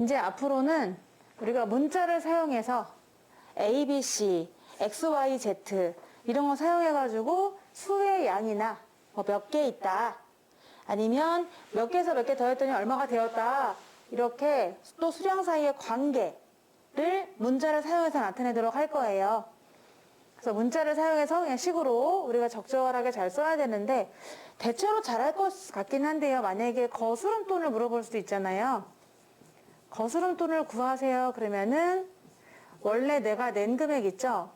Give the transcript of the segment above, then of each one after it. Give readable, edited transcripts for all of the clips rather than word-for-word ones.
이제 앞으로는 우리가 문자를 사용해서 A, B, C, X, Y, Z 이런 거 사용해가지고 수의 양이나 뭐 몇 개 있다. 아니면 몇 개에서 몇 개 더했더니 얼마가 되었다. 이렇게 또 수량 사이의 관계를 문자를 사용해서 나타내도록 할 거예요. 그래서 문자를 사용해서 그냥 식으로 우리가 적절하게 잘 써야 되는데 대체로 잘할 것 같긴 한데요. 만약에 거스름돈을 물어볼 수도 있잖아요. 거스름돈을 구하세요. 그러면은 원래 내가 낸 금액 있죠?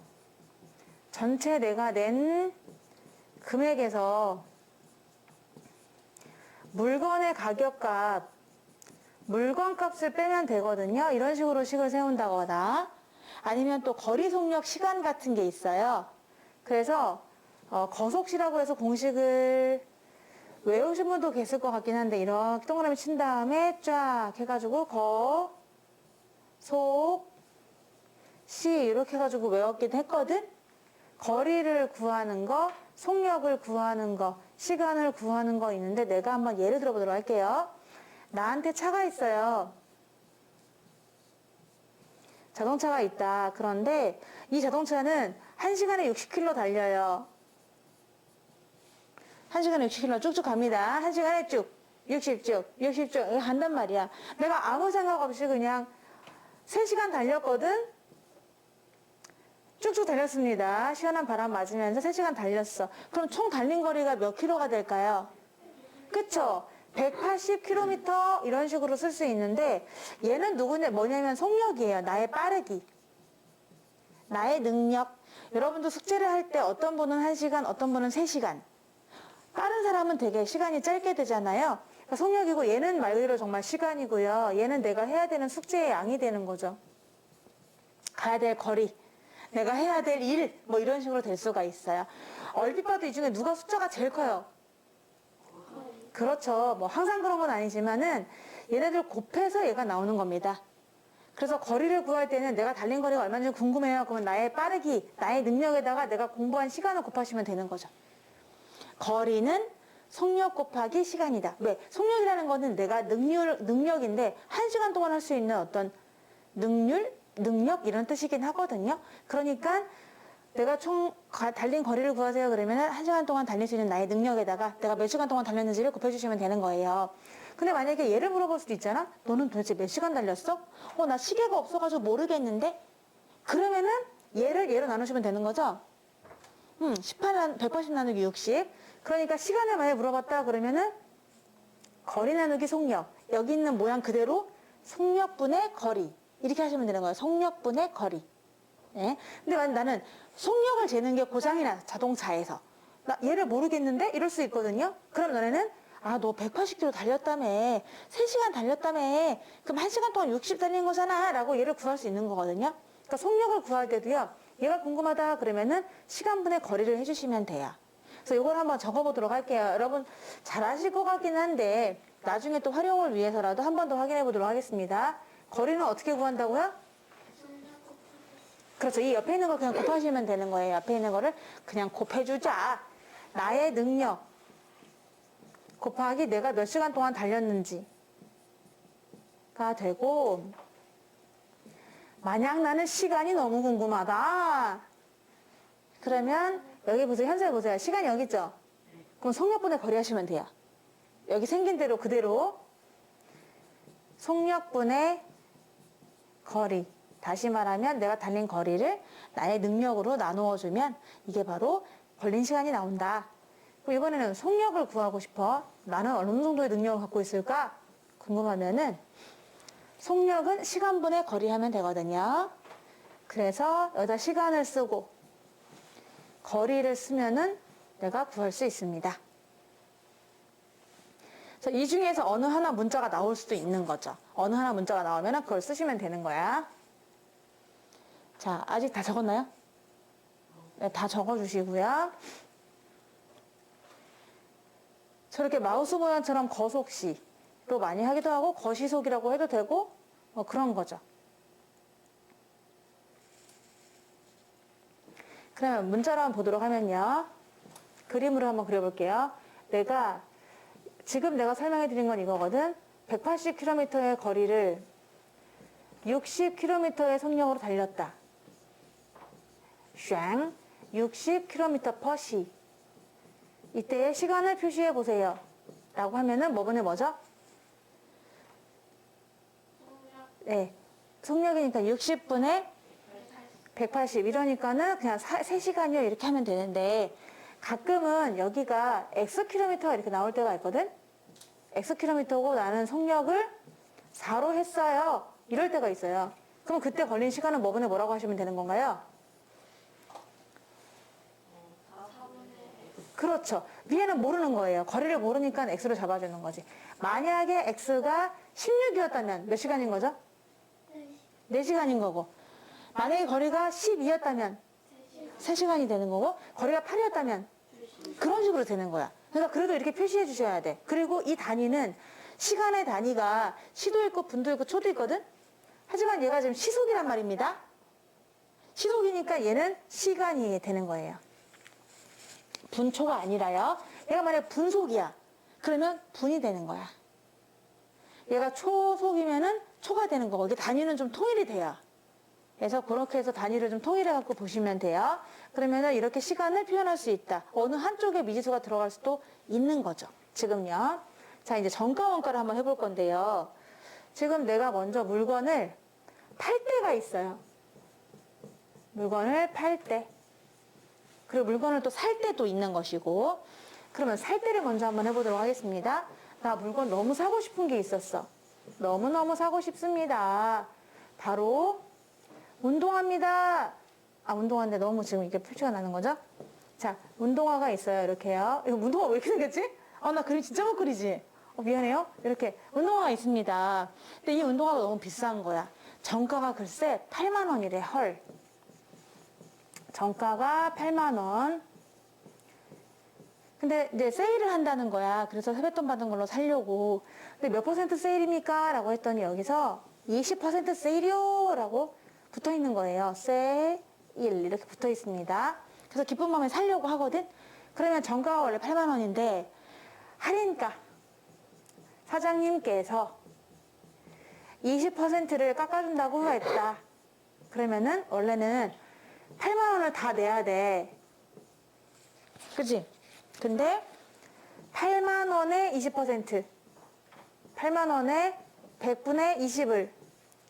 전체 내가 낸 금액에서 물건의 가격값, 물건값을 빼면 되거든요. 이런 식으로 식을 세운다거나 아니면 또 거리 속력 시간 같은 게 있어요. 그래서 거속시라고 해서 공식을 외우신 분도 계실 것 같긴 한데 이렇게 동그라미 친 다음에 쫙 해가지고 속, 시 이렇게 해가지고 외웠긴 했거든. 거리를 구하는 거, 속력을 구하는 거, 시간을 구하는 거 있는데 내가 한번 예를 들어보도록 할게요. 나한테 차가 있어요. 자동차가 있다. 그런데 이 자동차는 1시간에 60km 달려요. 1시간에 60km 쭉쭉 갑니다. 1시간에 쭉 60쭉 간단 말이야. 내가 아무 생각 없이 그냥 3시간 달렸거든. 쭉쭉 달렸습니다. 시원한 바람 맞으면서 3시간 달렸어. 그럼 총 달린 거리가 몇 킬로가 될까요? 그쵸? 180km 이런 식으로 쓸 수 있는데 얘는 뭐냐면 속력이에요. 나의 빠르기. 나의 능력. 여러분도 숙제를 할 때 어떤 분은 1시간, 어떤 분은 3시간. 빠른 사람은 되게 시간이 짧게 되잖아요. 그러니까 속력이고 얘는 말 그대로 정말 시간이고요. 얘는 내가 해야 되는 숙제의 양이 되는 거죠. 가야 될 거리. 내가 해야 될 일, 뭐 이런 식으로 될 수가 있어요. 얼핏 봐도 이 중에 누가 숫자가 제일 커요? 그렇죠. 뭐 항상 그런 건 아니지만은 얘네들 곱해서 얘가 나오는 겁니다. 그래서 거리를 구할 때는 내가 달린 거리가 얼마인지 궁금해요. 그러면 나의 빠르기, 나의 능력에다가 내가 공부한 시간을 곱하시면 되는 거죠. 거리는 속력 곱하기 시간이다. 왜? 속력이라는 거는 내가 능력인데 1시간 동안 할 수 있는 어떤 능력 이런 뜻이긴 하거든요. 그러니까 내가 총 달린 거리를 구하세요. 그러면 1시간 동안 달릴 수 있는 나의 능력에다가 내가 몇 시간 동안 달렸는지를 곱해주시면 되는 거예요. 근데 만약에 얘를 물어볼 수도 있잖아. 너는 도대체 몇 시간 달렸어? 나 시계가 없어가지고 모르겠는데? 그러면은 얘를 얘로 나누시면 되는 거죠. 180 나누기 60. 그러니까 시간을 만약에 물어봤다 그러면은 거리 나누기 속력. 여기 있는 모양 그대로 속력분의 거리. 이렇게 하시면 되는 거예요. 속력분의 거리. 네. 근데 나는 속력을 재는 게 고장이나 자동차에서. 나 얘를 모르겠는데? 이럴 수 있거든요. 그럼 너네는 너 180km 달렸다며. 3시간 달렸다며. 그럼 1시간 동안 60 달린 거잖아. 라고 얘를 구할 수 있는 거거든요. 그러니까 속력을 구할 때도요. 얘가 궁금하다 그러면은 시간분의 거리를 해주시면 돼요. 그래서 이걸 한번 적어보도록 할게요. 여러분 잘 아실 것 같긴 한데 나중에 또 활용을 위해서라도 한 번 더 확인해 보도록 하겠습니다. 거리는 어떻게 구한다고요? 그렇죠. 이 옆에 있는 거 그냥 곱하시면 되는 거예요. 옆에 있는 거를 그냥 곱해주자. 나의 능력 곱하기 내가 몇 시간 동안 달렸는지가 되고, 만약 나는 시간이 너무 궁금하다. 그러면 여기 보세요. 현재 보세요. 시간이 여기 있죠? 그럼 속력분의 거리 하시면 돼요. 여기 생긴 대로 그대로 속력분의 거리. 다시 말하면 내가 달린 거리를 나의 능력으로 나누어 주면 이게 바로 걸린 시간이 나온다. 그럼 이번에는 속력을 구하고 싶어. 나는 어느 정도의 능력을 갖고 있을까? 궁금하면은 속력은 시간분의 거리 하면 되거든요. 그래서 여기다 시간을 쓰고 거리를 쓰면은 내가 구할 수 있습니다. 그래서 이 중에서 어느 하나 문자가 나올 수도 있는 거죠. 어느 하나 문자가 나오면 그걸 쓰시면 되는 거야. 자, 아직 다 적었나요? 네, 다 적어주시고요. 저렇게 마우스 모양처럼 거속시로 많이 하기도 하고 거시속이라고 해도 되고 그런 거죠. 그러면 문자로 한번 보도록 하면요. 그림으로 한번 그려볼게요. 지금 내가 설명해 드린 건 이거거든. 180km의 거리를 60km의 속력으로 달렸다. 60km/h. 이때의 시간을 표시해 보세요. 라고 하면은 뭐죠? 네. 속력이니까 60분에 180. 이러니까는 그냥 3시간이요. 이렇게 하면 되는데, 가끔은 여기가 Xkm가 이렇게 나올 때가 있거든? Xkm고 나는 속력을 4로 했어요. 이럴 때가 있어요. 그럼 그때 걸린 시간은 뭐라고 하시면 되는 건가요? 그렇죠. 위에는 모르는 거예요. 거리를 모르니까 X로 잡아주는 거지. 만약에 X가 16이었다면 몇 시간인 거죠? 4시간인 거고. 만약에 거리가 12였다면 3시간이 되는 거고, 거리가 8이었다면 그런 식으로 되는 거야. 그러니까 그래도 이렇게 표시해 주셔야 돼. 그리고 이 단위는 시간의 단위가 시도 있고 분도 있고 초도 있거든? 하지만 얘가 지금 시속이란 말입니다. 시속이니까 얘는 시간이 되는 거예요. 분초가 아니라요. 얘가 만약에 분속이야. 그러면 분이 되는 거야. 얘가 초속이면은 초가 되는 거고, 이게 단위는 좀 통일이 돼요. 그래서 그렇게 해서 단위를 좀 통일해 갖고 보시면 돼요. 그러면은 이렇게 시간을 표현할 수 있다. 어느 한쪽에 미지수가 들어갈 수도 있는 거죠. 지금요. 자, 이제 정가 원가를 한번 해볼 건데요. 지금 내가 먼저 물건을 팔 때가 있어요. 물건을 팔 때. 그리고 물건을 또 살 때도 있는 것이고. 그러면 살 때를 먼저 한번 해보도록 하겠습니다. 나 물건 너무 사고 싶은 게 있었어. 너무너무 사고 싶습니다. 바로 운동화입니다. 운동화인데 너무 지금 이게 표시가 나는 거죠? 자, 운동화가 있어요. 이렇게요. 이거 운동화 왜 이렇게 생겼지? 나 그림 진짜 못 그리지? 미안해요. 이렇게 운동화가 있습니다. 근데 이 운동화가 너무 비싼 거야. 정가가 글쎄 8만 원이래. 헐. 정가가 8만 원. 근데 이제 세일을 한다는 거야. 그래서 세뱃돈 받은 걸로 사려고. 근데 몇 퍼센트 세일입니까? 라고 했더니 여기서 20% 세일이요. 라고 붙어 있는 거예요. 세일. 이렇게 붙어 있습니다. 그래서 기쁜 마음에 사려고 하거든? 그러면 정가가 원래 8만 원인데, 할인가. 사장님께서 20%를 깎아준다고 했다. 그러면은 원래는 8만 원을 다 내야 돼. 그치? 근데 8만 원에 20%, 8만 원에 100분의 20을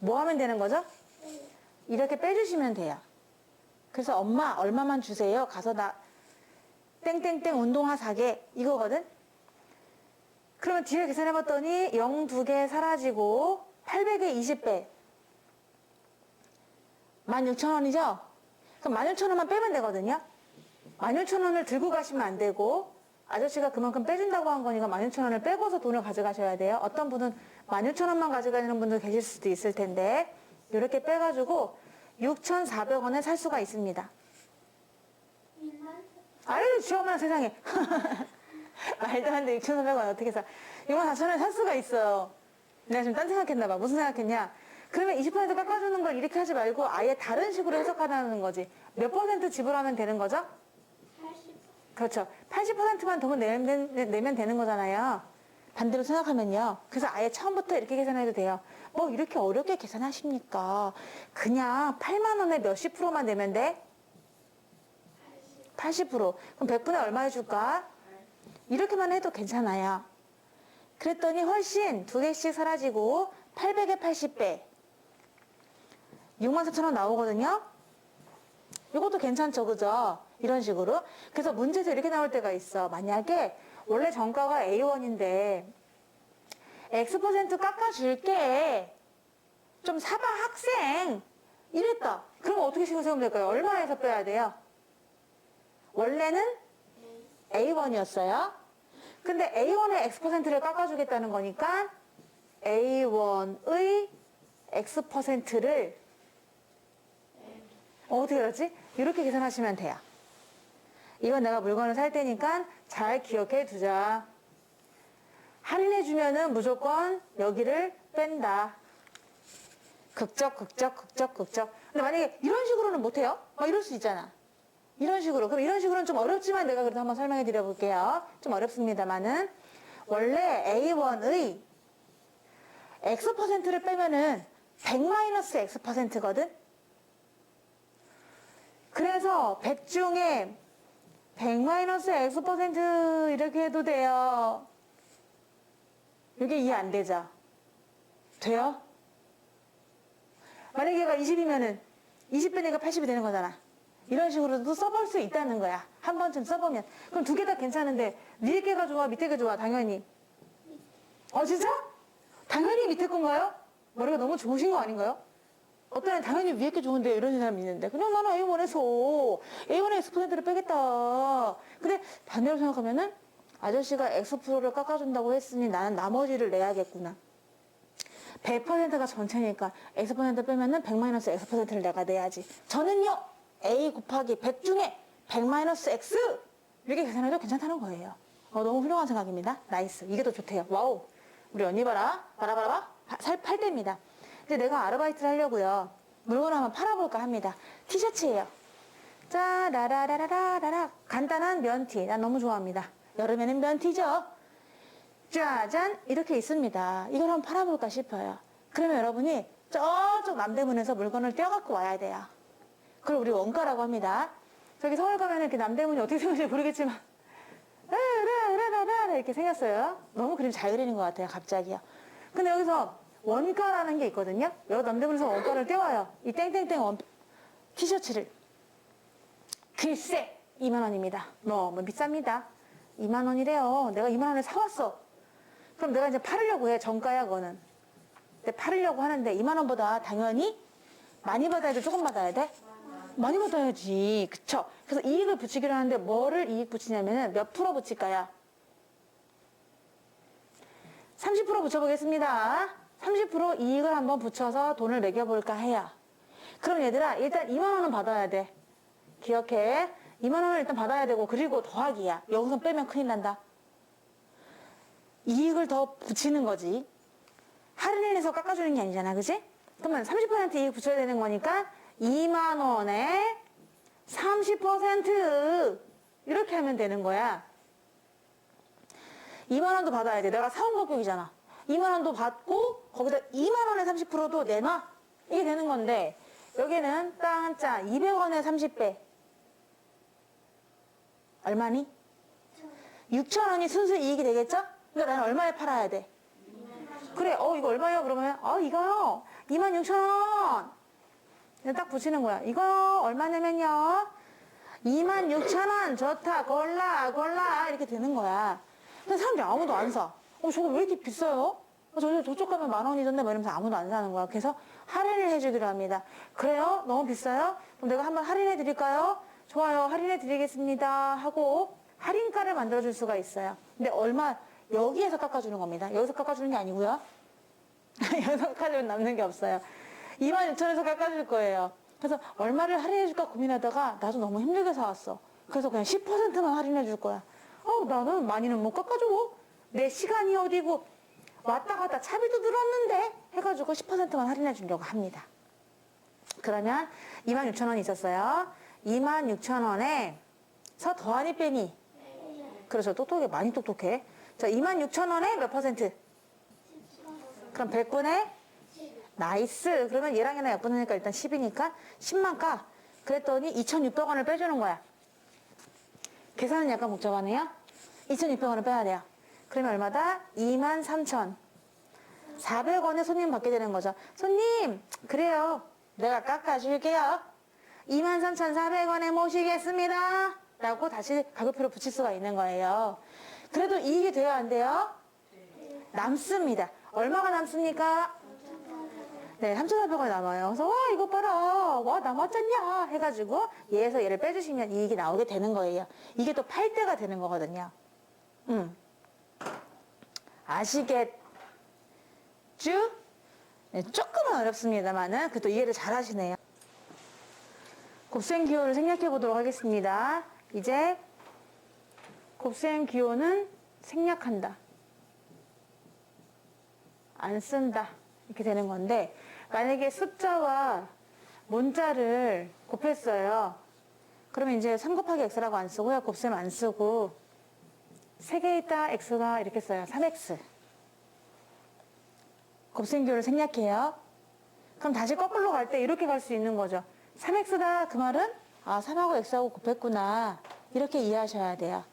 뭐 하면 되는 거죠? 이렇게 빼주시면 돼요. 그래서 엄마 얼마만 주세요. 가서 나 땡땡땡 운동화 사게 이거거든. 그러면 뒤에 계산해봤더니 0 2개 사라지고 800에 20배 16,000원이죠? 그럼 16,000원만 빼면 되거든요. 16,000원을 들고 가시면 안 되고, 아저씨가 그만큼 빼준다고 한 거니까 16,000원을 빼고서 돈을 가져가셔야 돼요. 어떤 분은 16,000원만 가져가는 분들 계실 수도 있을 텐데, 이렇게 빼가지고 6,400원에 살 수가 있습니다. 아유, 지엄마 세상에. 말도 안 돼. 6,400원 어떻게 사? 64,000원에 살 수가 있어요. 내가 지금 딴 생각했나봐. 무슨 생각했냐? 그러면 20% 깎아주는 걸 이렇게 하지 말고 아예 다른 식으로 해석하라는 거지. 몇 퍼센트 지불하면 되는 거죠? 80. 그렇죠. 80%만 돈을 내면 되는 거잖아요. 반대로 생각하면요. 그래서 아예 처음부터 이렇게 계산해도 돼요. 뭐 이렇게 어렵게 계산하십니까? 그냥 8만 원에 몇십 프로만 내면 돼? 80%. 그럼 100분에 얼마 해줄까? 이렇게만 해도 괜찮아요. 그랬더니 훨씬 두 개씩 사라지고 800에 80배 64,000원 나오거든요. 이것도 괜찮죠, 그죠? 이런 식으로. 그래서 문제에서 이렇게 나올 때가 있어. 만약에 원래 정가가 A1인데 X% 깎아줄게. 좀 사봐 학생. 이랬다. 그럼 어떻게 식으로 세우면 될까요? 얼마에서 빼야 돼요? 원래는 A1이었어요. 근데 A1의 X%를 깎아주겠다는 거니까 A1의 X%를 어떻게 그러지? 이렇게 계산하시면 돼요. 이건 내가 물건을 살 때니까 잘 기억해 두자. 할인해주면은 무조건 여기를 뺀다. 극적. 근데 만약에 이런 식으로는 못해요? 막 이럴 수 있잖아. 이런 식으로. 그럼 이런 식으로는 좀 어렵지만 내가 그래도 한번 설명해 드려 볼게요. 좀 어렵습니다만은. 원래 A1의 X%를 빼면은 100-x%거든. 그래서 100 중에 100-x% 이렇게 해도 돼요. 이게 이해 안 되죠? 돼요? 만약에 얘가 20이면은 20 빼니까 80이 되는 거잖아. 이런 식으로도 써볼 수 있다는 거야. 한 번쯤 써보면. 그럼 두 개 다 괜찮은데 위에 개가 좋아, 밑에 개 좋아? 당연히. 진짜? 당연히 밑에 건가요? 머리가 너무 좋으신 거 아닌가요? 어떤 애는 당연히 위에 게 좋은데 이런 사람이 있는데 그냥 나는 A1에서 A1의 X%를 빼겠다. 근데 반대로 생각하면은 아저씨가 X프로를 깎아준다고 했으니 나는 나머지를 내야겠구나. 100%가 전체니까 X% 빼면은 100-X%를 내가 내야지. 저는요 A 곱하기 100 중에 100-X 이렇게 계산해도 괜찮다는 거예요. 너무 훌륭한 생각입니다. 나이스. 이게 더 좋대요. 와우. 우리 언니 봐라. 봐라. 살 팔 때입니다. 이제 내가 아르바이트를 하려고요. 물건 한번 팔아볼까 합니다. 티셔츠예요. 짜 라라라라라라 간단한 면티. 난 너무 좋아합니다. 여름에는 면티죠. 짜잔 이렇게 있습니다. 이걸 한번 팔아볼까 싶어요. 그러면 여러분이 저쪽 남대문에서 물건을 떼어갖고 와야 돼요. 그걸 우리 원가라고 합니다. 저기 서울 가면 이렇게 남대문이 어떻게 생겼는지 모르겠지만 라라라라라 이렇게 생겼어요. 너무 그림 잘 그리는 것 같아요. 갑자기요. 근데 여기서 원가라는 게 있거든요. 여기 남대문에서 원가를 떼와요. 이 땡땡땡 티셔츠를. 글쎄 2만 원입니다. 너무 비쌉니다. 2만 원이래요. 내가 2만 원에 사왔어. 그럼 내가 이제 팔으려고 해. 정가야 그거는. 근데 팔으려고 하는데 2만 원보다 당연히 많이 받아야 돼? 조금 받아야 돼? 많이 받아야지. 그쵸? 그래서 이익을 붙이기로 하는데 뭐를 이익 붙이냐면은 몇 프로 붙일까요? 30% 붙여보겠습니다. 30% 이익을 한번 붙여서 돈을 매겨볼까 해요. 그럼 얘들아 일단 2만 원은 받아야 돼. 기억해. 2만 원을 일단 받아야 되고 그리고 더하기야. 여기서 빼면 큰일 난다. 이익을 더 붙이는 거지. 할인을 해서 깎아주는 게 아니잖아. 그지? 그러면 30% 이익 붙여야 되는 거니까 2만 원에 30% 이렇게 하면 되는 거야. 2만 원도 받아야 돼. 내가 사온 가격이잖아. 2만 원도 받고 거기다 2만 원에 30%도 내놔. 이게 되는 건데 여기는 딴짠 200원에 30배. 얼마니? 6천 원이 순수 이익이 되겠죠? 그러니까 나는 얼마에 팔아야 돼? 그래, 이거 얼마예요? 그러면, 이거요. 26,000원. 딱 붙이는 거야. 이거 얼마냐면요. 26,000원. 좋다. 골라. 이렇게 되는 거야. 근데 사람들이 아무도 안 사. 저거 왜 이렇게 비싸요? 저쪽 가면 만 원이던데 뭐 이러면서 아무도 안 사는 거야. 그래서 할인을 해주기로 합니다. 그래요? 너무 비싸요? 그럼 내가 한번 할인해 드릴까요? 좋아요. 할인해 드리겠습니다. 하고 할인가를 만들어줄 수가 있어요. 근데 여기에서 깎아주는 겁니다. 여기서 깎아주는 게 아니고요. 여기서 깎아주면 남는 게 없어요. 26,000원에서 깎아줄 거예요. 그래서 얼마를 할인해줄까 고민하다가 나도 너무 힘들게 사왔어. 그래서 그냥 10%만 할인해줄 거야. 나는 많이는 못 깎아줘. 내 시간이 어디고 왔다 갔다 차비도 늘었는데 해가지고 10%만 할인해주려고 합니다. 그러면 26,000원이 있었어요. 26,000원에서 더하니 빼니. 그래서 똑똑해. 많이 똑똑해. 자, 26,000원에 몇 퍼센트? 그럼 100분의 나이스. 그러면 얘랑 얘랑 약분하니까 일단 10이니까 10만 까. 그랬더니 2,600원을 빼주는 거야. 계산은 약간 복잡하네요. 2,600원을 빼야 돼요. 그러면 얼마다? 23,400원에 손님 받게 되는 거죠. 손님, 그래요. 내가 깎아줄게요. 23,400원에 모시겠습니다. 라고 다시 가격표를 붙일 수가 있는 거예요. 그래도 이익이 돼야 안 돼요? 남습니다. 얼마가 남습니까? 네, 3,400원이 남아요. 그래서 이거 봐라. 남았잖냐 해가지고 얘에서 얘를 빼주시면 이익이 나오게 되는 거예요. 이게 또 팔 때가 되는 거거든요. 아시겠죠? 네, 조금은 어렵습니다만은 그래도 이해를 잘 하시네요. 곱셈 기호를 생략해 보도록 하겠습니다. 이제 곱셈 기호는 생략한다. 안 쓴다. 이렇게 되는 건데 만약에 숫자와 문자를 곱했어요. 그러면 이제 3 곱하기 x라고 안 쓰고요. 곱셈 안 쓰고 3개 있다 x가 이렇게 써요. 3x. 곱셈 기호를 생략해요. 그럼 다시 거꾸로 갈 때 이렇게 갈 수 있는 거죠. 3x다 그 말은 3하고 x하고 곱했구나 이렇게 이해하셔야 돼요.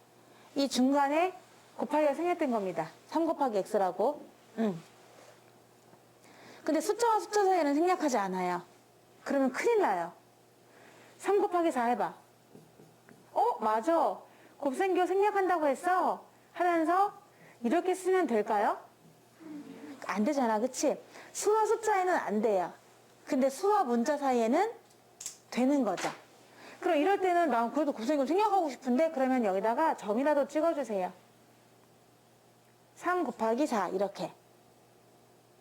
이 중간에 곱하기가 생략된 겁니다. 3 곱하기 x라고. 근데 숫자와 숫자 사이에는 생략하지 않아요. 그러면 큰일 나요. 3 곱하기 4 해봐. 맞아. 곱셈교 생략한다고 했어. 하면서 이렇게 쓰면 될까요? 안 되잖아, 그치? 수와 숫자에는 안 돼요. 근데 수와 문자 사이에는 되는 거죠. 그럼 이럴 때는 난 그래도 곱셈교 생략하고 싶은데 그러면 여기다가 점이라도 찍어주세요. 3 곱하기 4 이렇게.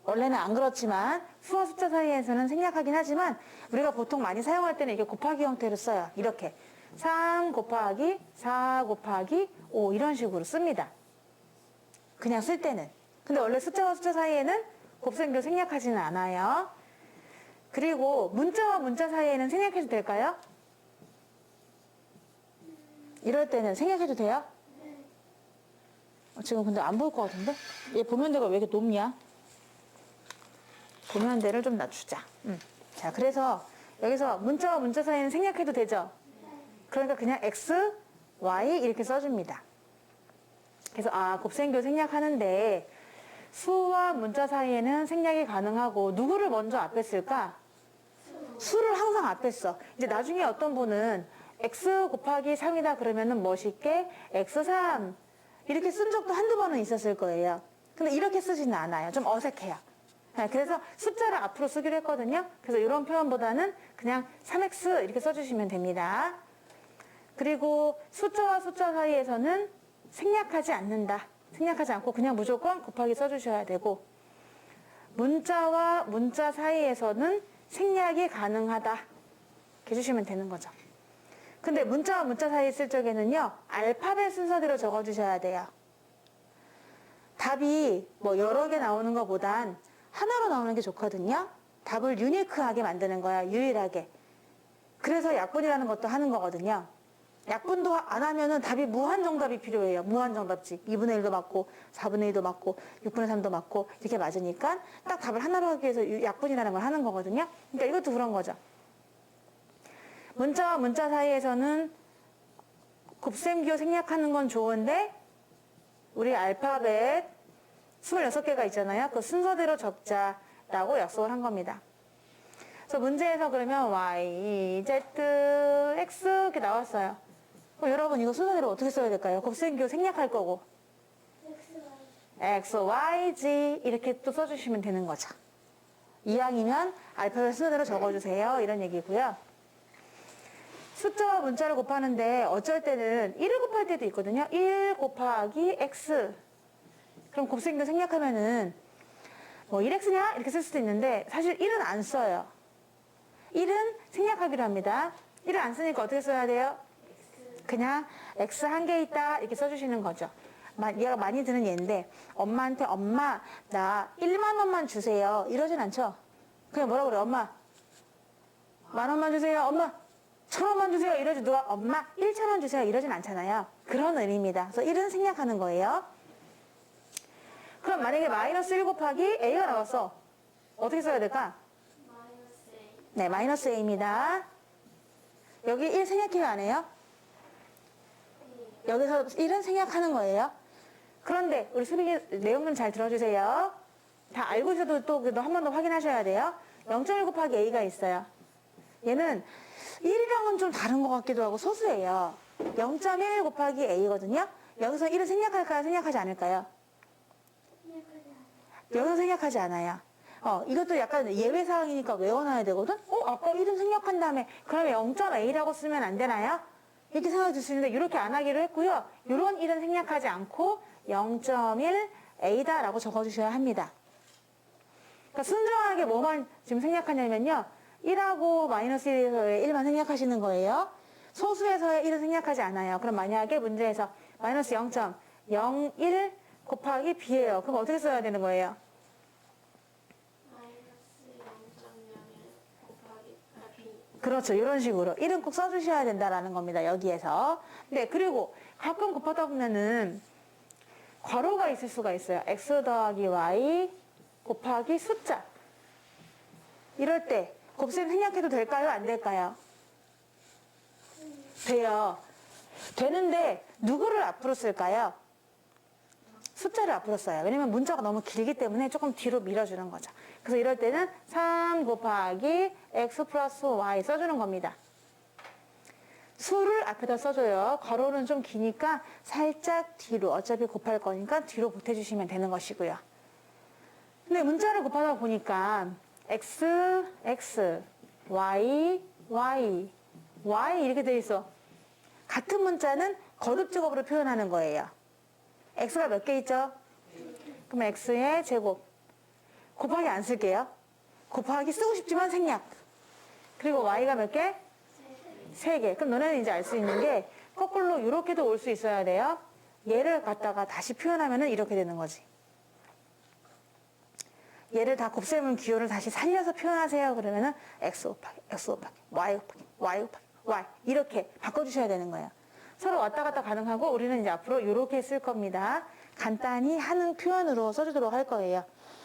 원래는 안 그렇지만 수와 숫자 사이에서는 생략하긴 하지만 우리가 보통 많이 사용할 때는 이게 곱하기 형태로 써요. 이렇게 3 곱하기 4 곱하기 5 이런 식으로 씁니다. 그냥 쓸 때는. 근데 원래 숫자와 숫자 사이에는 곱셈교 생략하지는 않아요. 그리고 문자와 문자 사이에는 생략해도 될까요? 이럴 때는 생략해도 돼요? 지금 근데 안 보일 것 같은데? 얘 보면대가 왜 이렇게 높냐? 보면대를 좀 낮추자. 자, 그래서 여기서 문자와 문자 사이에는 생략해도 되죠? 그러니까 그냥 x, y 이렇게 써줍니다. 그래서 곱셈교 생략하는데 수와 문자 사이에는 생략이 가능하고 누구를 먼저 앞에 쓸까? 수를 항상 앞에 써. 이제 나중에 어떤 분은 x 곱하기 3이다 그러면은 멋있게 x3 이렇게 쓴 적도 한두 번은 있었을 거예요. 근데 이렇게 쓰지는 않아요. 좀 어색해요. 그래서 숫자를 앞으로 쓰기로 했거든요. 그래서 이런 표현보다는 그냥 3x 이렇게 써주시면 됩니다. 그리고 숫자와 숫자 사이에서는 생략하지 않는다. 생략하지 않고 그냥 무조건 곱하기 써주셔야 되고 문자와 문자 사이에서는 생략이 가능하다. 이렇게 해주시면 되는 거죠. 근데 문자와 문자 사이에 쓸 적에는요. 알파벳 순서대로 적어주셔야 돼요. 답이 뭐 여러 개 나오는 것보단 하나로 나오는 게 좋거든요. 답을 유니크하게 만드는 거야. 유일하게. 그래서 약분이라는 것도 하는 거거든요. 약분도 안 하면은 답이 무한정답이 필요해요. 무한정답지. 2분의 1도 맞고 4분의 1도 맞고 6분의 3도 맞고 이렇게 맞으니까 딱 답을 하나로 하기 위해서 약분이라는 걸 하는 거거든요. 그러니까 이것도 그런 거죠. 문자와 문자 사이에서는 곱셈기호 생략하는 건 좋은데 우리 알파벳 26개가 있잖아요. 그 순서대로 적자라고 약속을 한 겁니다. 그래서 문제에서 그러면 y, z, x 이렇게 나왔어요. 그럼 여러분 이거 순서대로 어떻게 써야 될까요? 곱셈기호 생략할 거고 x, y, z 이렇게 또 써주시면 되는 거죠. 이왕이면 알파벳 순서대로 적어주세요. 이런 얘기고요. 숫자와 문자를 곱하는데 어쩔 때는 1을 곱할 때도 있거든요. 1 곱하기 x 그럼 곱셈기호 생략하면은 뭐 1x냐? 이렇게 쓸 수도 있는데 사실 1은 안 써요. 1은 생략하기로 합니다. 1을 안 쓰니까 어떻게 써야 돼요? 그냥 x 한 개 있다 이렇게 써주시는 거죠. 얘가 많이 드는 얘인데 엄마한테 엄마 나 1만 원만 주세요 이러진 않죠. 그냥 뭐라 그래 엄마 10,000원만 주세요 엄마 1,000원만 주세요 이러지 누가 엄마 1,000원 주세요 이러진 않잖아요. 그런 의미입니다. 그래서 1은 생략하는 거예요. 그럼 만약에 마이너스 1 곱하기 a가 나왔어. 어떻게 써야 될까? 네, 마이너스 a입니다. 여기 1 생략해요 안 해요? 여기서 1은 생략하는 거예요. 그런데 우리 수빈이 내용 좀 잘 들어주세요. 다 알고 있어도 또 한 번 더 확인하셔야 돼요. 0.1 곱하기 a가 있어요. 얘는 1이랑은 좀 다른 것 같기도 하고 소수예요. 0.1 곱하기 a거든요. 여기서 1은 생략할까요? 생략하지 않을까요? 여기서 생략하지 않아요. 이것도 약간 예외 사항이니까 외워놔야 되거든? 아까 1은 생략한 다음에 그러면 0.a라고 쓰면 안 되나요? 이렇게 생각이 들 수 있는데 이렇게 안 하기로 했고요. 이런 1은 생략하지 않고 0.1a다라고 적어주셔야 합니다. 그러니까 순정하게 뭐만 지금 생략하냐면요. 1하고 마이너스 1에서의 1만 생략하시는 거예요. 소수에서의 1은 생략하지 않아요. 그럼 만약에 문제에서 마이너스 0.01 곱하기 b예요. 그럼 어떻게 써야 되는 거예요? 그렇죠. 이런 식으로 1은 꼭 써주셔야 된다라는 겁니다. 여기에서. 네, 그리고 가끔 곱하다 보면은 괄호가 있을 수가 있어요. x 더하기 y 곱하기 숫자. 이럴 때 곱셈 생략해도 될까요? 안 될까요? 돼요. 되는데 누구를 앞으로 쓸까요? 숫자를 앞으로 써요. 왜냐면 문자가 너무 길기 때문에 조금 뒤로 밀어주는 거죠. 그래서 이럴 때는 3 곱하기 x 플러스 y 써주는 겁니다. 수를 앞에다 써줘요. 괄호는 좀 기니까 살짝 뒤로, 어차피 곱할 거니까 뒤로 보태주시면 되는 것이고요. 근데 문자를 곱하다 보니까 x, x, y, y, y 이렇게 돼 있어. 같은 문자는 거듭제곱으로 표현하는 거예요. x가 몇 개 있죠? 그럼 x의 제곱. 곱하기 안 쓸게요. 곱하기 쓰고 싶지만 생략. 그리고 y가 몇 개? 3개. 그럼 너네는 이제 알 수 있는 게 거꾸로 이렇게도 올 수 있어야 돼요. 얘를 갖다가 다시 표현하면 이렇게 되는 거지. 얘를 다 곱셈은 기호를 다시 살려서 표현하세요. 그러면은 x 곱하기 y 곱하기 y 곱하기 y 이렇게 바꿔주셔야 되는 거예요. 서로 왔다 갔다 가능하고 우리는 이제 앞으로 이렇게 쓸 겁니다. 간단히 하는 표현으로 써주도록 할 거예요.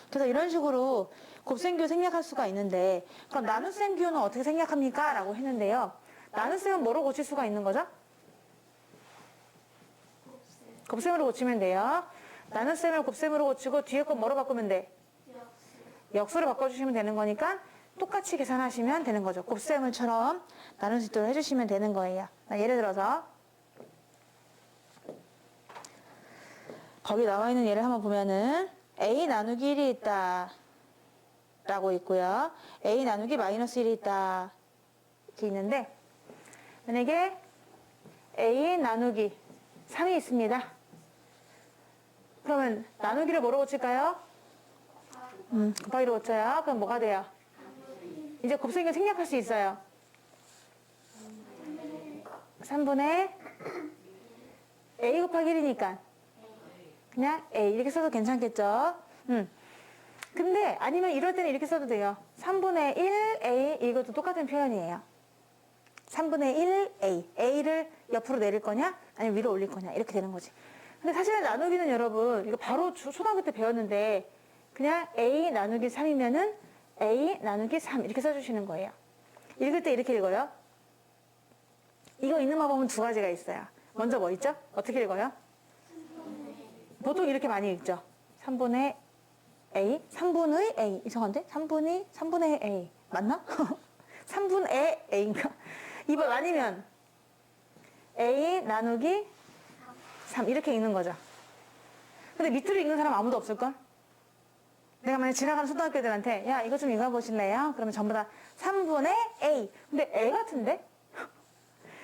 그래서 이런 식으로 곱셈기호 생략할 수가 있는데 그럼 나눗셈 기호는 어떻게 생략합니까? 라고 했는데요. 나눗셈은 뭐로 고칠 수가 있는 거죠? 곱셈으로 고치면 돼요. 나눗셈을 곱셈으로 고치고 뒤에 거 뭐로 바꾸면 돼? 역수로 바꿔주시면 되는 거니까 똑같이 계산하시면 되는 거죠. 곱셈을처럼 나눌 수 있도록 해주시면 되는 거예요. 예를 들어서 거기 나와 있는 예를 한번 보면은 a 나누기 1이 있다 라고 있고요. a 나누기 마이너스 1이 있다 이렇게 있는데 만약에 a 나누기 3이 있습니다. 그러면 나누기를 뭐로 고칠까요? 곱하기로 고쳐요. 그럼 뭐가 돼요? 이제 곱셈기호 생략할 수 있어요. 3분의 a 곱하기 1이니까 그냥 a 이렇게 써도 괜찮겠죠? 근데 아니면 이럴 때는 이렇게 써도 돼요. 3분의 1a 이것도 똑같은 표현이에요. 3분의 1a a를 옆으로 내릴 거냐 아니면 위로 올릴 거냐 이렇게 되는 거지. 근데 사실은 나누기는 여러분 이거 바로 초등학교 때 배웠는데 그냥 a 나누기 3이면은 a 나누기 3 이렇게 써주시는 거예요. 읽을 때 이렇게 읽어요. 이거 읽는 방법은 두 가지가 있어요. 먼저 뭐 있죠? 어떻게 읽어요? 보통 이렇게 많이 읽죠. 3분의 a, 3분의 a 이상한데? 3분의 a 맞나? 3분의 a인가? 2번 아니면 a 나누기 3 이렇게 읽는 거죠. 근데 밑으로 읽는 사람 아무도 없을걸? 내가 만약 지나가는 초등학교 애들한테 야 이거 좀 읽어보실래요? 그러면 전부 다 3분의 a 근데 a 같은데?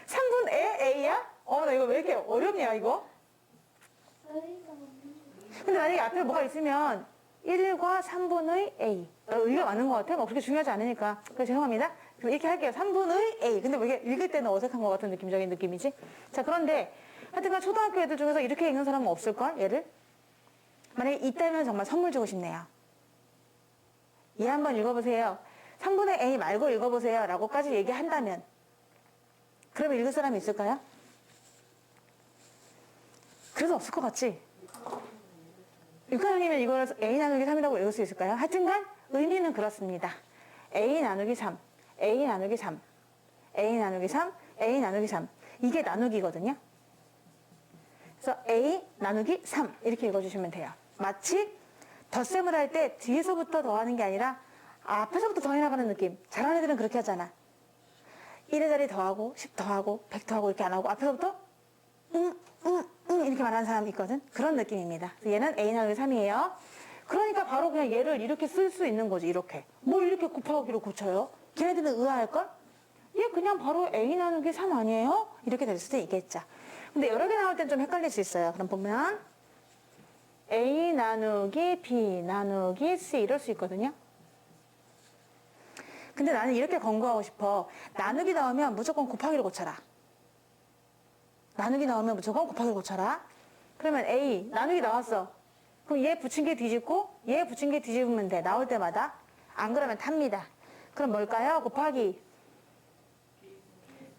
3분의 a야? 나 이거 왜 이렇게 어렵냐 이거? 근데 만약에 앞에 뭐가 있으면 1과 3분의 a 의가 맞는 것 같아? 뭐 그렇게 중요하지 않으니까 그래서 죄송합니다. 그럼 이렇게 할게요. 3분의 a 근데 왜 이게 읽을 때는 어색한 것 같은 느낌적인 느낌이지? 자 그런데 하여튼간 초등학교 애들 중에서 이렇게 읽는 사람은 없을걸? 얘를? 만약에 있다면 정말 선물 주고 싶네요. 얘 한번 읽어보세요. 3분의 a 말고 읽어보세요 라고까지 얘기한다면 그러면 읽을 사람이 있을까요? 그래서 없을 것 같지? 육하형이면 이걸 a 나누기 3이라고 읽을 수 있을까요? 하여튼간 의미는 그렇습니다. a 나누기 3, a 나누기 3, a 나누기 3, a 나누기 3 이게 나누기거든요. 그래서 a 나누기 3 이렇게 읽어주시면 돼요. 마치 덧셈을 할 때 뒤에서부터 더하는 게 아니라 앞에서부터 더해 나가는 느낌. 잘하는 애들은 그렇게 하잖아. 1의 자리 더하고 10 더하고 100 더하고 이렇게 안 하고 앞에서부터 이렇게 말하는 사람이 있거든. 그런 느낌입니다. 얘는 a 나누기 3이에요. 그러니까 바로 그냥 얘를 이렇게 쓸 수 있는 거지. 이렇게. 뭘 이렇게 곱하기로 고쳐요? 걔네들은 의아할걸? 얘 그냥 바로 a 나누기 3 아니에요? 이렇게 될 수도 있겠죠. 근데 여러 개 나올 땐 좀 헷갈릴 수 있어요. 그럼 보면 a 나누기 b 나누기 c 이럴 수 있거든요. 근데 나는 이렇게 권고하고 싶어. 나누기 나오면 무조건 곱하기로 고쳐라. 나누기 나오면 무조건 곱하기로 고쳐라. 그러면 a 나누기 나왔어. 그럼 얘 붙인 게 뒤집고 얘 붙인 게 뒤집으면 돼. 나올 때마다. 안 그러면 탑니다. 그럼 뭘까요? 곱하기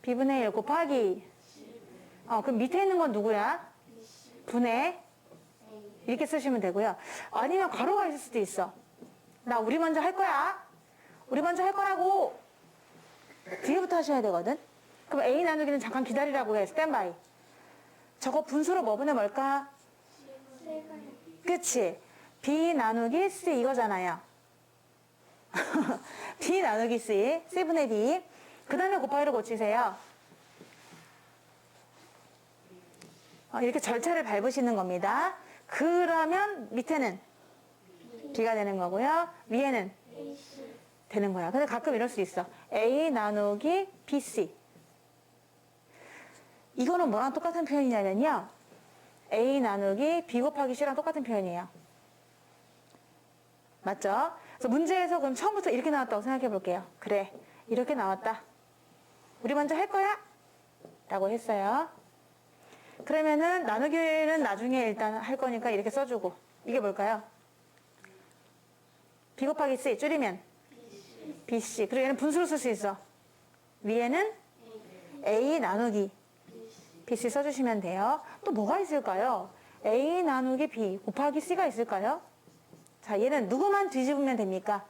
b분의 1 곱하기 그럼 밑에 있는 건 누구야? 분의 이렇게 쓰시면 되고요. 아니면 괄호가 있을 수도 있어. 나 우리 먼저 할 거야. 우리 먼저 할 거라고. 뒤에부터 하셔야 되거든. 그럼 A 나누기는 잠깐 기다리라고 해. 스탠바이. 저거 분수로 뭐 보내 뭘까? 그치? B 나누기 C 이거잖아요. B 나누기 C. C분의 D. 그 다음에 곱하기로 고치세요. 이렇게 절차를 밟으시는 겁니다. 그러면 밑에는 B가 되는 거고요. 위에는 되는 거야. 근데 가끔 이럴 수 있어. A 나누기 BC. 이거는 뭐랑 똑같은 표현이냐면요. A 나누기 B 곱하기 C랑 똑같은 표현이에요. 맞죠? 그래서 문제에서 그럼 처음부터 이렇게 나왔다고 생각해 볼게요. 그래, 이렇게 나왔다. 우리 먼저 할 거야? 라고 했어요. 그러면은 나누기는 나중에 일단 할 거니까 이렇게 써주고. 이게 뭘까요? B 곱하기 C 줄이면 BC. 그리고 얘는 분수로 쓸 수 있어. 위에는 A 나누기 BC 써주시면 돼요. 또 뭐가 있을까요? A 나누기 B 곱하기 C가 있을까요? 자, 얘는 누구만 뒤집으면 됩니까?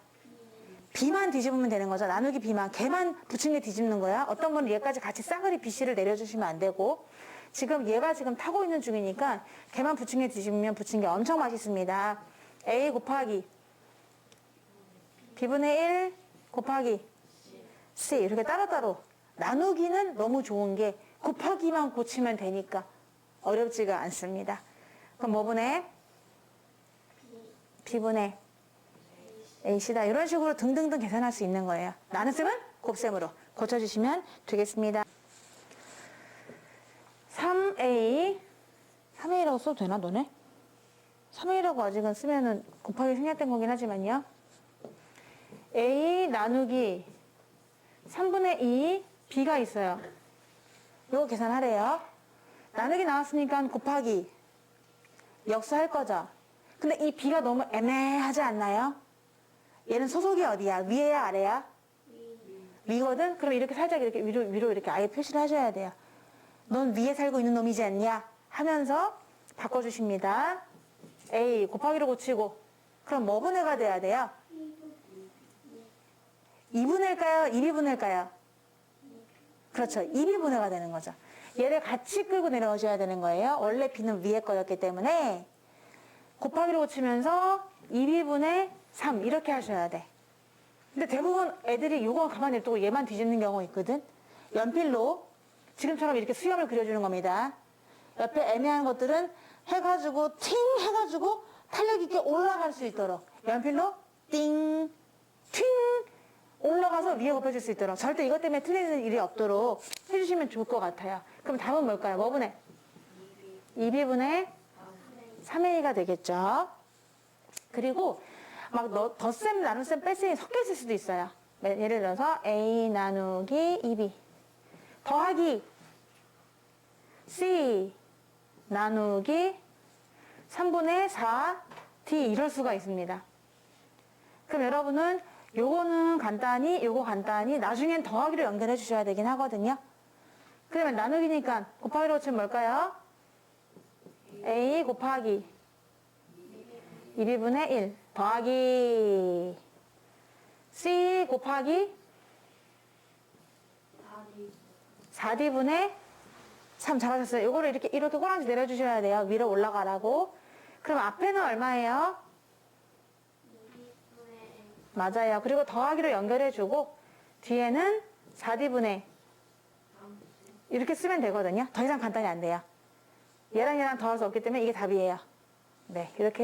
B만 뒤집으면 되는 거죠. 나누기 B만. 걔만 붙인 게 뒤집는 거야. 어떤 분은 얘까지 같이 싸그리 BC를 내려주시면 안 되고, 지금 얘가 지금 타고 있는 중이니까 걔만 붙인 게 뒤집으면 붙인 게 엄청 맛있습니다. A 곱하기 B분의 1 곱하기 C 이렇게 따로따로. 나누기는 너무 좋은 게 곱하기만 고치면 되니까 어렵지가 않습니다. 그럼 뭐분의? B분의 AC다. 이런 식으로 등등등 계산할 수 있는 거예요. 나눗셈은 곱셈으로 고쳐주시면 되겠습니다. 3A라고 써도 되나 너네? 3A라고 아직은 쓰면은 곱하기 생략된 거긴 하지만요. A 나누기 3분의 2 B가 있어요. 이거 계산하래요. 나누기 나왔으니까 곱하기 역수할 거죠. 근데 이 B가 너무 애매하지 않나요? 얘는 소속이 어디야? 위에야 아래야? 위거든? 그럼 이렇게 살짝 이렇게 위로 이렇게 아예 표시를 하셔야 돼요. 넌 위에 살고 있는 놈이지 않냐? 하면서 바꿔주십니다. A 곱하기로 고치고. 그럼 뭐 분해가 돼야 돼요? 2분해일까요? 1분해일까요? 그렇죠. 2분해가 되는 거죠. 얘를 같이 끌고 내려오셔야 되는 거예요. 원래 B는 위에 거였기 때문에 곱하기로 고치면서 2분의 3 이렇게 하셔야 돼. 근데 대부분 애들이 이거 가만히 냅두고 얘만 뒤집는 경우가 있거든. 연필로 지금처럼 이렇게 수염을 그려주는 겁니다. 옆에 애매한 것들은 해가지고 팅 해가지고 탄력 있게 올라갈 수 있도록 연필로 띵, 팅 올라가서 위에 곱해줄 수 있도록 절대 이것 때문에 틀리는 일이 없도록 해주시면 좋을 것 같아요. 그럼 답은 뭘까요? 뭐 분의? 2B분의 3A가 되겠죠. 그리고 막 덧셈, 나눗셈, 뺄셈이 섞여 있을 수도 있어요. 예를 들어서 A 나누기 2B 더하기 C 나누기 3분의 4D 이럴 수가 있습니다. 그럼 여러분은 요거 간단히 나중엔 더하기로 연결해 주셔야 되긴 하거든요. 그러면 나누기니까 곱하기로 치면 뭘까요? A 곱하기 2B분의 1 더하기 C 곱하기 4D분의 3 잘하셨어요. 요거를 이렇게 꼬랑지 내려주셔야 돼요. 위로 올라가라고. 그럼 앞에는 얼마예요? 맞아요. 그리고 더하기로 연결해주고 뒤에는 4D분의 이렇게 쓰면 되거든요. 더 이상 간단히 안 돼요. 얘랑 얘랑 더할 수 없기 때문에 이게 답이에요. 네, 이렇게